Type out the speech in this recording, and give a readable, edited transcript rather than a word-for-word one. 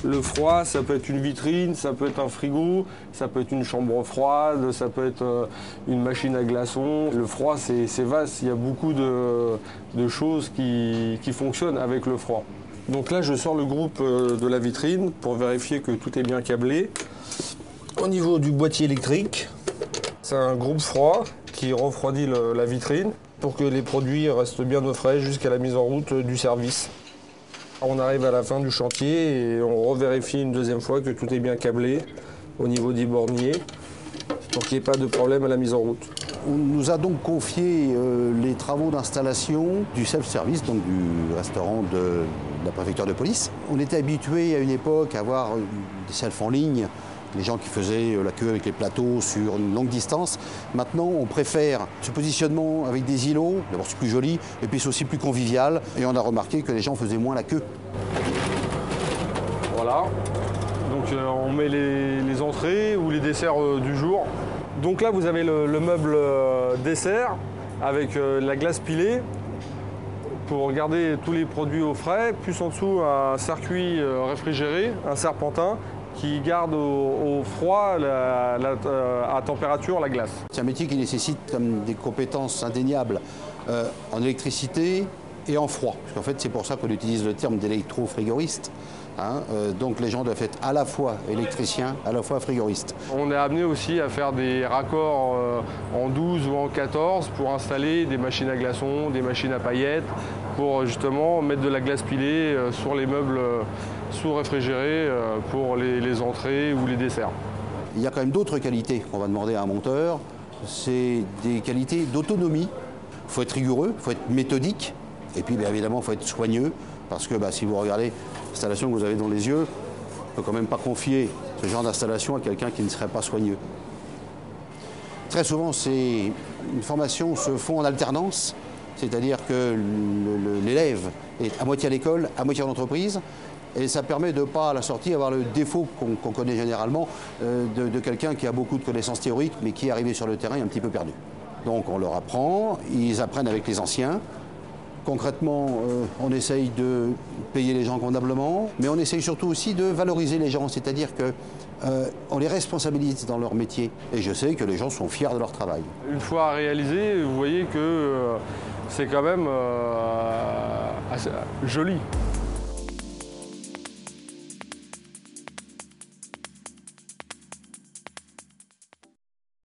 Le froid, ça peut être une vitrine, ça peut être un frigo, ça peut être une chambre froide, ça peut être une machine à glaçons. Le froid, c'est vaste, il y a beaucoup de choses qui fonctionnent avec le froid. Donc là, je sors le groupe de la vitrine pour vérifier que tout est bien câblé. Au niveau du boîtier électrique, c'est un groupe froid qui refroidit la vitrine pour que les produits restent bien au frais jusqu'à la mise en route du service. On arrive à la fin du chantier et on revérifie une deuxième fois que tout est bien câblé au niveau des borniers pour qu'il n'y ait pas de problème à la mise en route. On nous a donc confié les travaux d'installation du self-service, donc du restaurant de la préfecture de police. On était habitué à une époque à avoir des selfs en ligne, les gens qui faisaient la queue avec les plateaux sur une longue distance. Maintenant, on préfère ce positionnement avec des îlots. D'abord, c'est plus joli, et puis c'est aussi plus convivial. Et on a remarqué que les gens faisaient moins la queue. Voilà. Donc on met les entrées ou les desserts du jour. Donc là, vous avez le meuble dessert avec la glace pilée pour garder tous les produits au frais. Plus en dessous, un circuit réfrigéré, un serpentin, qui garde au froid, à température, la glace. C'est un métier qui nécessite comme des compétences indéniables en électricité et en froid. Parce qu'en fait, c'est pour ça qu'on utilise le terme d'électro-frigoriste. Donc les gens doivent être à la fois électriciens, à la fois frigoristes. On est amené aussi à faire des raccords en 12 ou en 14 pour installer des machines à glaçons, des machines à paillettes, pour justement mettre de la glace pilée sur les meubles sous-réfrigérés pour les entrées ou les desserts. Il y a quand même d'autres qualités qu'on va demander à un monteur. C'est des qualités d'autonomie. Il faut être rigoureux, il faut être méthodique. Et puis bien évidemment, il faut être soigneux. Parce que si vous regardez l'installation que vous avez dans les yeux, on ne peut quand même pas confier ce genre d'installation à quelqu'un qui ne serait pas soigneux. Très souvent, ces formations se font en alternance, c'est-à-dire que l'élève est à moitié à l'école, à moitié en entreprise, et ça permet de ne pas à la sortie avoir le défaut qu'on connaît généralement de quelqu'un qui a beaucoup de connaissances théoriques, mais qui est arrivé sur le terrain et un petit peu perdu. Donc on leur apprend, ils apprennent avec les anciens. Concrètement, on essaye de payer les gens convenablement, mais on essaye surtout aussi de valoriser les gens, c'est-à-dire qu'on les responsabilise dans leur métier. Et je sais que les gens sont fiers de leur travail. Une fois réalisé, vous voyez que c'est quand même assez joli.